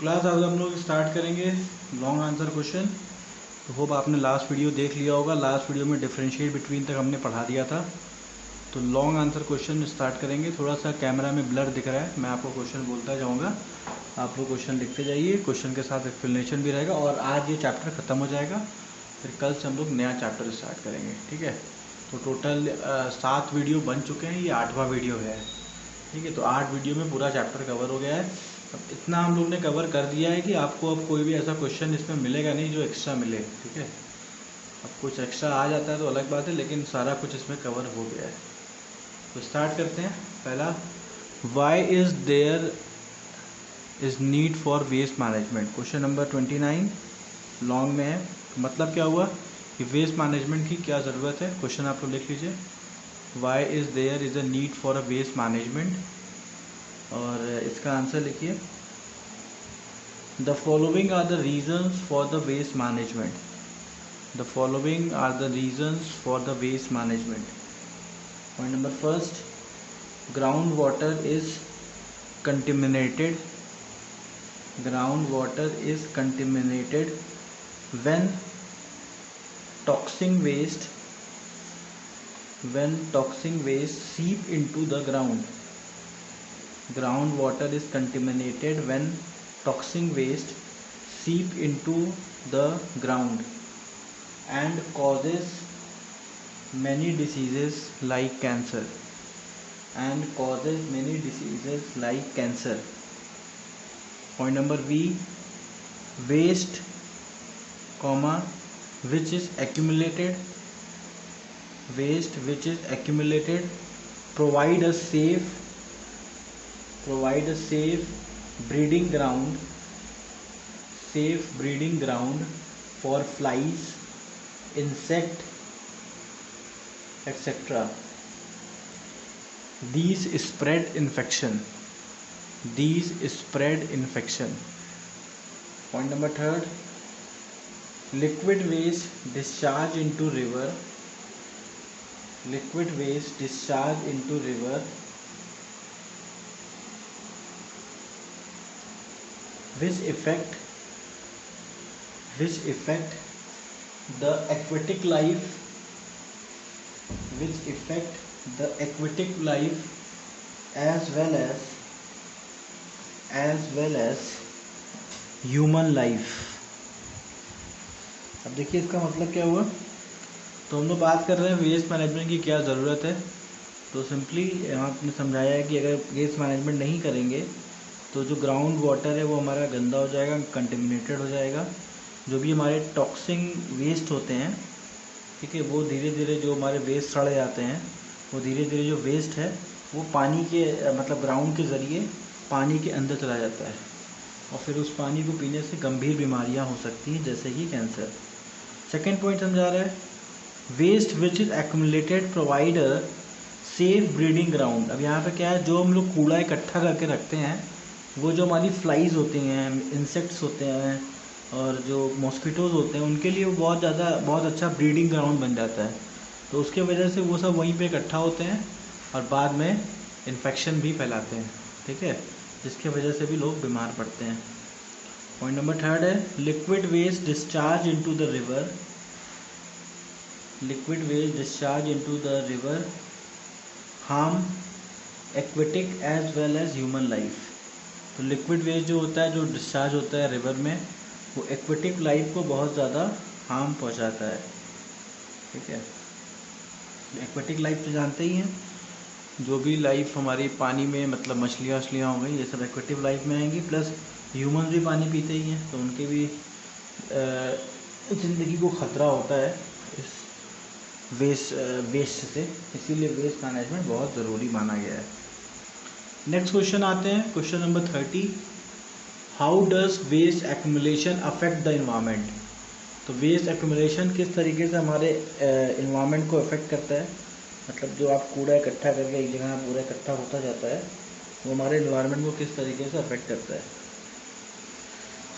Class आज हम लोग स्टार्ट करेंगे लॉन्ग आंसर क्वेश्चन। तो होप आपने लास्ट वीडियो देख लिया होगा। लास्ट वीडियो में डिफरेंशिएट बिटवीन तक हमने पढ़ा दिया था। तो लॉन्ग आंसर क्वेश्चन स्टार्ट करेंगे। थोड़ा सा कैमरा में ब्लर दिख रहा है, मैं आपको क्वेश्चन बोलता जाऊँगा, आप लोग क्वेश्चन लिखते जाइए। क्वेश्चन के साथ एक्सप्लेनेशन भी रहेगा और आज ये चैप्टर ख़त्म हो जाएगा, फिर कल से हम लोग नया चैप्टर स्टार्ट करेंगे। ठीक है, तो टोटल 7 वीडियो बन चुके हैं, ये 8वां वीडियो है। ठीक है, तो 8 वीडियो में पूरा चैप्टर कवर हो गया है। अब इतना हम लोग ने कवर कर दिया है कि आपको अब कोई भी ऐसा क्वेश्चन इसमें मिलेगा नहीं जो एक्स्ट्रा मिले। ठीक है, अब कुछ एक्स्ट्रा आ जाता है तो अलग बात है, लेकिन सारा कुछ इसमें कवर हो गया है। तो स्टार्ट करते हैं। पहला, why is there is need for waste management. Question number 29 long में है। मतलब क्या हुआ कि वेस्ट मैनेजमेंट की क्या ज़रूरत है। क्वेश्चन आप लोग लिख लीजिए, why is there is a need for a waste management, और इसका आंसर लिखिए, the following are the reasons for the waste management. The following are the reasons for the waste management. Point number first, ground water is contaminated. Groundwater is contaminated when toxic waste seep into the ground. Groundwater is contaminated when toxic waste seep into the ground and causes many diseases like cancer. Point number B, waste, which is accumulated provide a safe breeding ground for flies, insect, etc. These spread infection. Point number third, liquid waste discharge into river which affect the aquatic life as well as human life. अब देखिए इसका मतलब क्या हुआ। तो हम लोग बात कर रहे हैं वेस्ट मैनेजमेंट की क्या ज़रूरत है। तो सिंपली आपने समझाया है कि अगर वेस्ट मैनेजमेंट नहीं करेंगे तो जो ग्राउंड वाटर है वो हमारा गंदा हो जाएगा, कंटेमिनेटेड हो जाएगा। जो भी हमारे टॉक्सिक वेस्ट होते हैं, ठीक है, वो धीरे धीरे जो हमारे वेस्ट सड़ जाते हैं, वो धीरे धीरे जो वेस्ट है वो पानी के मतलब ग्राउंड के ज़रिए पानी के अंदर चला जाता है, और फिर उस पानी को पीने से गंभीर बीमारियां हो सकती हैं जैसे कि कैंसर। सेकेंड पॉइंट समझा रहा है, waste which is accumulated provide a safe breeding ground. अब यहाँ पे क्या है, जो हम लोग कूड़ा इकट्ठा करके रखते हैं, वो जो हमारी फ्लाइज होती हैं, इंसेक्ट्स होते हैं और जो मॉस्किटोज़ होते हैं, उनके लिए वो बहुत अच्छा ब्रीडिंग ग्राउंड बन जाता है। तो उसके वजह से वो सब वहीं पे इकट्ठा होते हैं और बाद में इन्फेक्शन भी फैलाते हैं। ठीक है, जिसके वजह से भी लोग बीमार पड़ते हैं। पॉइंट नंबर थर्ड है, liquid waste discharge into the river harm aquatic as well as human life. तो लिक्विड वेस्ट जो होता है, जो डिस्चार्ज होता है रिवर में, वो एक्वेटिक लाइफ को बहुत ज़्यादा हार्म पहुंचाता है। ठीक है, एक्वेटिक लाइफ तो जानते ही हैं, जो भी लाइफ हमारी पानी में, मतलब मछलियाँ हो गई, ये सब एक्वेटिव लाइफ में आएंगी। प्लस ह्यूमन भी पानी पीते ही हैं, तो उनके भी ज़िंदगी को ख़तरा होता है इस वेस्ट से। इसीलिए वेस्ट मैनेजमेंट बहुत ज़रूरी माना गया है। नेक्स्ट क्वेश्चन आते हैं, question number 30, how does waste accumulation affect the environment. तो वेस्ट एक्यूमुलेशन किस तरीके से हमारे इन्वायरमेंट को अफेक्ट करता है। मतलब जो आप कूड़ा इकट्ठा करके एक जगह पूरा इकट्ठा होता जाता है, वो हमारे इन्वायरमेंट को किस तरीके से अफेक्ट करता है।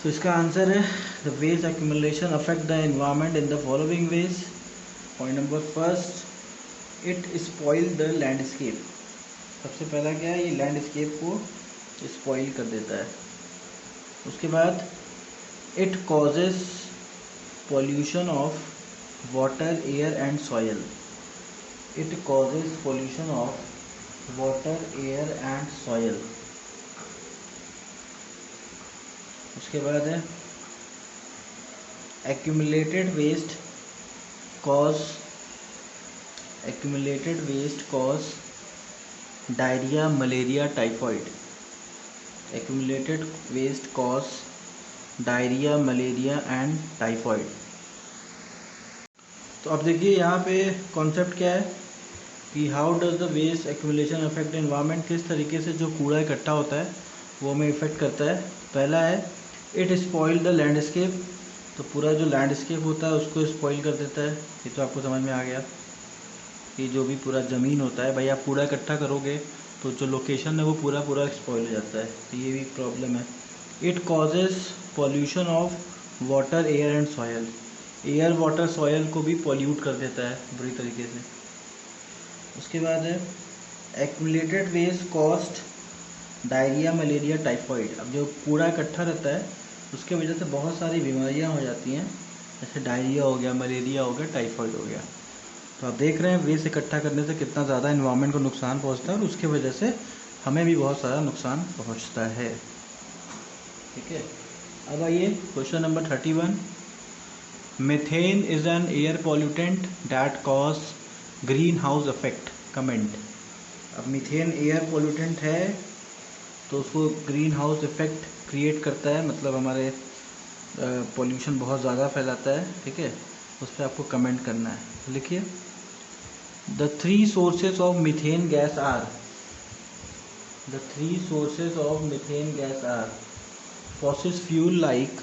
तो इसका आंसर है, the waste accumulation affect the environment in the following ways. Point number first, it spoil the landscape. सबसे पहला क्या है, ये लैंडस्केप को स्पॉइल कर देता है। उसके बाद it causes pollution of water, air and soil. It causes pollution of water, air and soil. उसके बाद है accumulated waste cause diarrhea, malaria, typhoid। accumulated waste cause diarrhea, malaria and typhoid। तो अब देखिए यहाँ पे कॉन्सेप्ट क्या है कि how does the waste accumulation affect environment. किस तरीके से जो कूड़ा इकट्ठा होता है वो हमें इफेक्ट करता है। पहला है इट स्पॉइल द लैंडस्केप। तो पूरा जो लैंडस्केप होता है उसको स्पॉइल कर देता है। ये तो आपको समझ में आ गया कि जो भी पूरा ज़मीन होता है भाई, आप कूड़ा इकट्ठा करोगे तो जो लोकेशन है वो पूरा स्पॉइल हो जाता है। तो ये भी प्रॉब्लम है। It causes pollution of water, air and soil. Air, water, soil को भी पॉल्यूट कर देता है बुरी तरीके से। उसके बाद है accumulated waste cost diarrhoea, malaria, typhoid. अब जो कूड़ा इकट्ठा रहता है उसके वजह से बहुत सारी बीमारियां हो जाती हैं, जैसे डायरिया हो गया, मलेरिया हो गया, टाइफाइड हो गया। तो आप देख रहे हैं वेस्ट इकट्ठा करने से कितना ज़्यादा एनवायरनमेंट को नुकसान पहुंचता है और उसके वजह से हमें भी बहुत सारा नुकसान पहुंचता है। ठीक है, अब आइए question number 31। Methane is an air pollutant that cause green house effect, comment. अब मीथेन एयर पॉल्यूटेंट है तो उसको ग्रीन हाउस इफेक्ट क्रिएट करता है, मतलब हमारे पॉल्यूशन बहुत ज़्यादा फैलाता है। ठीक है, उस पर आपको कमेंट करना है। लिखिए the three sources of methane gas are. The three sources of methane gas are fossil fuel like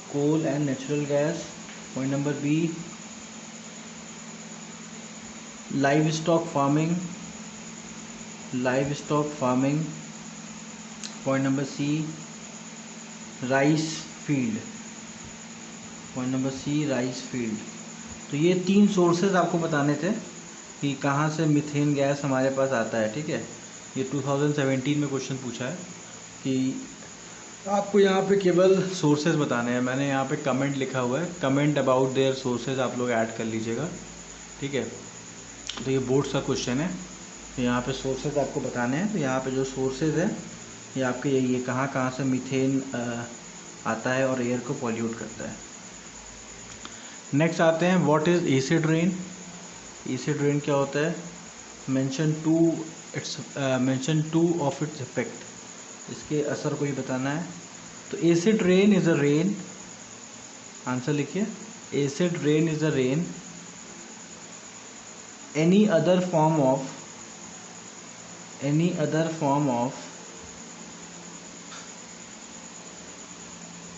coal and natural gas, point number B, livestock farming, point number C, rice field, point number C, rice field। तो ये 3 sources आपको बताने थे कि कहाँ से methane gas हमारे पास आता है। ठीक है, ये 2017 में क्वेश्चन पूछा है कि आपको यहाँ पे केवल सोर्सेज बताने हैं। मैंने यहाँ पे कमेंट लिखा हुआ है, कमेंट अबाउट देयर सोर्सेज, आप लोग ऐड कर लीजिएगा। ठीक है, तो ये बोर्ड्स का क्वेश्चन है, तो यहाँ पे सोर्सेज आपको बताने हैं। तो यहाँ पे जो सोर्सेज है ये आपके ये कहाँ से मीथेन आता है और एयर को पॉल्यूट करता है। नेक्स्ट आते हैं what is acid rain. Acid rain क्या होता है? Mention two of its effect, इसके असर को ही बताना है। तो acid rain is a rain, answer लिखिए, acid rain is a rain any other form of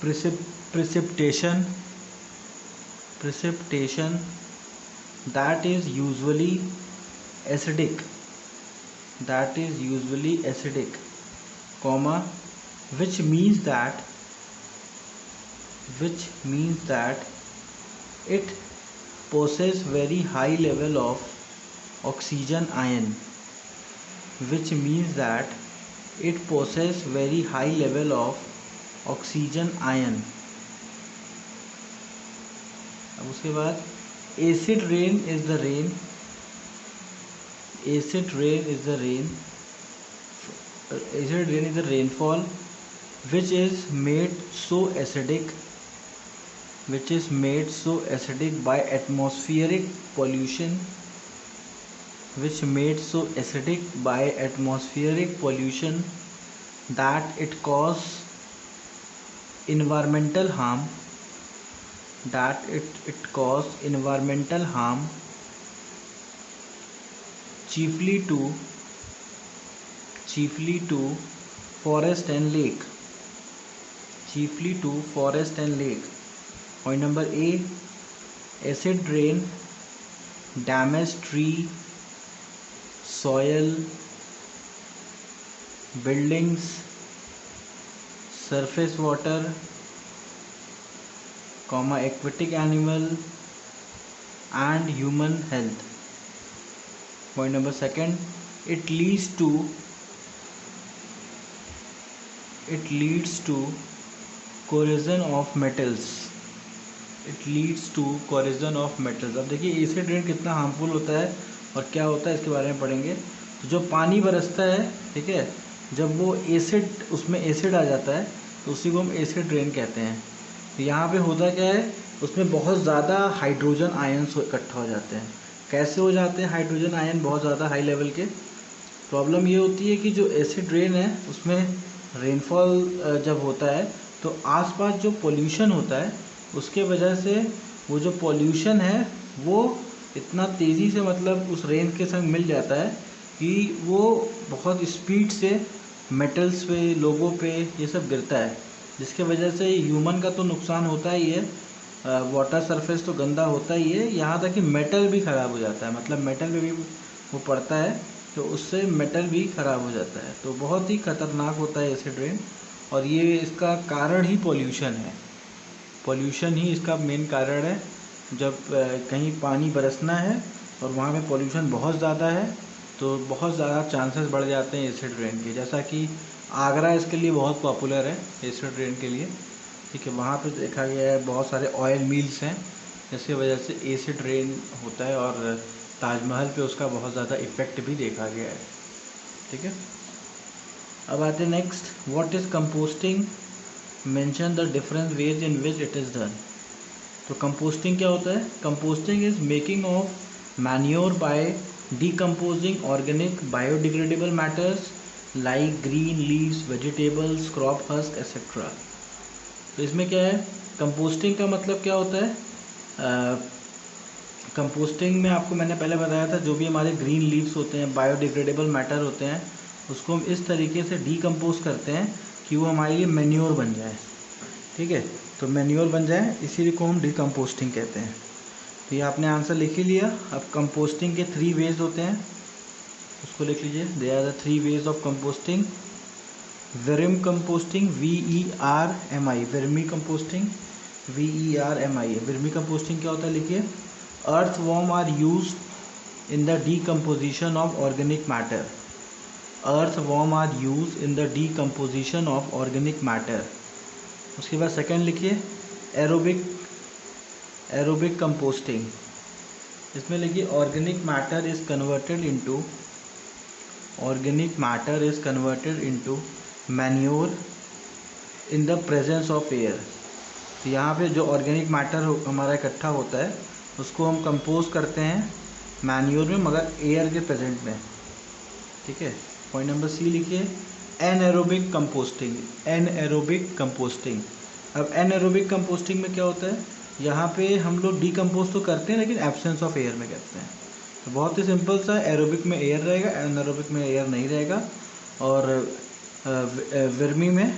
precipitation that is usually acidic, comma, which means that it possesses very high level of oxygen ion, which means that it possesses very high level of oxygen ion। अब उसके बाद acid rain is the rainfall which is made so acidic by atmospheric pollution, that it cause environmental harm, chiefly to forest and lake, Point number A, acid rain damage tree, soil, buildings, surface water, aquatic animal and human health। Point number second, it leads to corrosion of metals. It leads to corrosion of metals. अब देखिए acid rain कितना harmful होता है और क्या होता है इसके बारे में पढ़ेंगे। तो जो पानी बरसता है, ठीक है, जब वो एसिड, उसमें एसिड आ जाता है तो उसी को हम एसिड रेन कहते हैं। तो यहाँ पे होता क्या है, उसमें बहुत ज़्यादा हाइड्रोजन आयन्स इकट्ठा हो जाते हैं। कैसे हो जाते हैं हाइड्रोजन आयन बहुत ज़्यादा हाई लेवल के? प्रॉब्लम ये होती है कि जो एसिड रेन है उसमें रेनफॉल जब होता है तो आसपास जो पोल्यूशन होता है उसके वजह से वो जो पोल्यूशन है वो इतना तेज़ी से मतलब उस रेन के संग मिल जाता है कि वो बहुत स्पीड से मेटल्स पे, लोगों पे ये सब गिरता है, जिसके वजह से ह्यूमन का तो नुकसान होता ही है, वाटर सरफेस तो गंदा होता ही है, यहाँ तक कि मेटल भी ख़राब हो जाता है। मतलब मेटल पे भी वो पड़ता है तो उससे मेटल भी ख़राब हो जाता है। तो बहुत ही ख़तरनाक होता है एसिड रेन और ये इसका कारण ही पॉल्यूशन है। पॉल्यूशन ही इसका मेन कारण है। जब कहीं पानी बरसना है और वहाँ पे पॉल्यूशन बहुत ज़्यादा है तो बहुत ज़्यादा चांसेस बढ़ जाते हैं एसिड रेन के। जैसा कि आगरा इसके लिए बहुत पॉपुलर है एसिड रेन के लिए, ठीक है। वहाँ पे देखा गया है बहुत सारे ऑयल मिल्स हैं जिसकी वजह से एसिड रेन होता है और ताजमहल पे उसका बहुत ज़्यादा इफ़ेक्ट भी देखा गया है, ठीक है। अब आते हैं next, what is composting, mention the different ways in which it is done. तो कंपोस्टिंग क्या होता है? Composting is making of manure by decomposing organic biodegradable matters like green leaves, vegetables, crop husk etcetera. तो इसमें क्या है, composting का मतलब क्या होता है? कंपोस्टिंग में आपको मैंने पहले बताया था, जो भी हमारे ग्रीन लीव्स होते हैं, बायोडिग्रेडेबल मैटर होते हैं, उसको हम इस तरीके से डीकम्पोज करते हैं कि वो हमारे लिए मैन्योर बन जाए, ठीक है। तो मैन्योर बन जाए इसीलिए को हम डीकम्पोस्टिंग कहते हैं। तो ये आपने आंसर लिख ही लिया। अब कंपोस्टिंग के 3 वेज होते हैं, उसको लिख लीजिए। They are the 3 ways of composting. Vermicomposting, VERMI, vermicomposting, VERMI। Vermicomposting क्या होता है लिखिए, earthworm are used in the decomposition of organic matter. earthworm are used in the decomposition of organic matter. उसके बाद second लिखिए aerobic composting. इसमें लिखिए organic matter is converted into manure in the presence of air. तो यहाँ पे जो organic matter हमारा इकट्ठा होता है उसको हम कंपोज करते हैं मैन्योर में, मगर एयर के प्रेजेंट में, ठीक है। पॉइंट नंबर सी लिखिए एनएरोबिक कंपोस्टिंग। अब एनएरोबिक कंपोस्टिंग में क्या होता है, यहाँ पे हम लोग डीकम्पोज तो करते हैं लेकिन एब्सेंस ऑफ एयर में करते हैं। तो बहुत ही सिंपल सा, एरोबिक में एयर रहेगा, एनएरोबिक में एयर नहीं रहेगा। और वर्मी में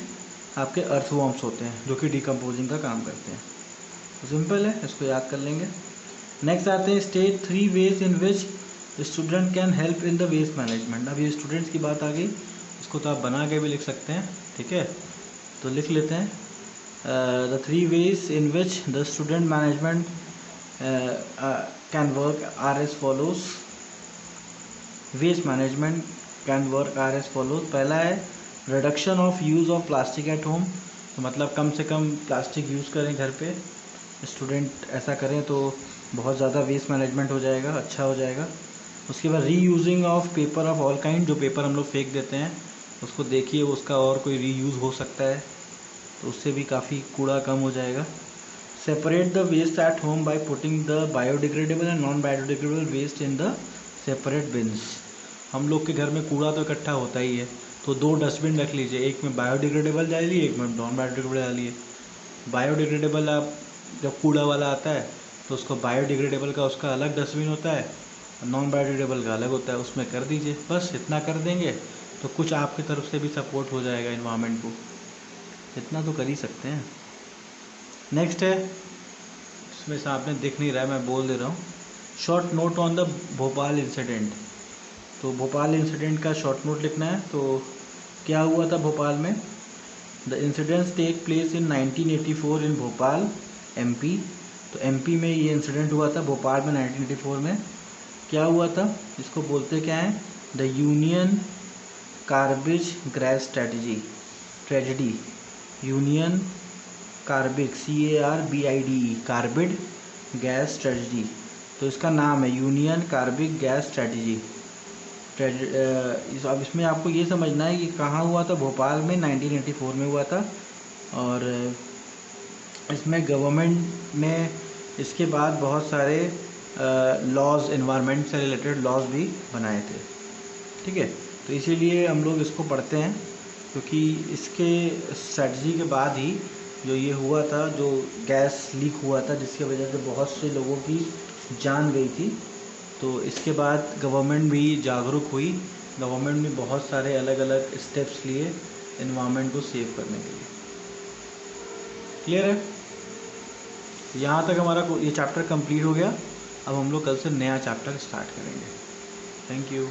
आपके अर्थवॉर्म्स होते हैं जो कि डीकम्पोजिंग का काम करते हैं। तो सिंपल है, इसको याद कर लेंगे। नेक्स्ट आते हैं state 3 ways in which student can help in the waste management. अब ये स्टूडेंट्स की बात आ गई, इसको तो आप बना के भी लिख सकते हैं, ठीक है। तो लिख लेते हैं the 3 ways in which the student management can work are as follows. Waste management can work are as follows. पहला है reduction of use of plastic at home. तो मतलब कम से कम प्लास्टिक यूज़ करें घर पे, स्टूडेंट ऐसा करें तो बहुत ज़्यादा वेस्ट मैनेजमेंट हो जाएगा, अच्छा हो जाएगा। उसके बाद reusing of paper of all kind. जो पेपर हम लोग फेंक देते हैं उसको देखिए उसका और कोई रीयूज़ हो सकता है, तो उससे भी काफ़ी कूड़ा कम हो जाएगा। Separate the waste at home by putting the biodegradable and non biodegradable waste in the separate bins. हम लोग के घर में कूड़ा तो इकट्ठा होता ही है, तो 2 डस्टबिन रख लीजिए, एक में बायोडिग्रेडेबल डालिए, एक में नॉन बायोडिग्रेडेबल डालिए। बायोडिग्रेडेबल आप जब कूड़ा वाला आता है तो उसको बायोडिग्रेडेबल का उसका अलग डस्टबिन होता है, नॉन बायोडिग्रेडेबल का अलग होता है, उसमें कर दीजिए। बस इतना कर देंगे तो कुछ आपकी तरफ से भी सपोर्ट हो जाएगा इन्वायरमेंट को, इतना तो कर ही सकते हैं। नेक्स्ट है, इसमें से आपने दिख नहीं रहा है, मैं बोल दे रहा हूँ, short note on the Bhopal incident. तो भोपाल इंसिडेंट का शॉर्ट नोट लिखना है। तो क्या हुआ था भोपाल में? The incidents take place in 1984 in Bhopal MP। तो MP में ये इंसिडेंट हुआ था, भोपाल में 1984 में। क्या हुआ था, इसको बोलते क्या हैं, the Union Carbide gas tragedy, Union Carbide CARBID Carbide gas tragedy. तो इसका नाम है यूनियन कार्बिक गैस स्ट्रेटजी। अब इसमें आपको ये समझना है कि कहाँ हुआ था। भोपाल में 1984 में हुआ था। और इसमें गवर्नमेंट में इसके बाद बहुत सारे लॉज, एनवायरनमेंट से रिलेटेड लॉज भी बनाए थे। ठीक है, तो इसीलिए हम लोग इसको पढ़ते हैं, क्योंकि इसके स्ट्रेटजी के बाद ही जो ये हुआ था, जो गैस लीक हुआ था जिसकी वजह से बहुत से लोगों की जान गई थी। तो इसके बाद गवर्नमेंट भी जागरूक हुई, गवर्नमेंट ने बहुत सारे अलग अलग स्टेप्स लिए एनवायरनमेंट को सेव करने के लिए। क्लियर है? यहाँ तक हमारा ये चैप्टर कंप्लीट हो गया। अब हम लोग कल से नया चैप्टर स्टार्ट करेंगे। Thank you.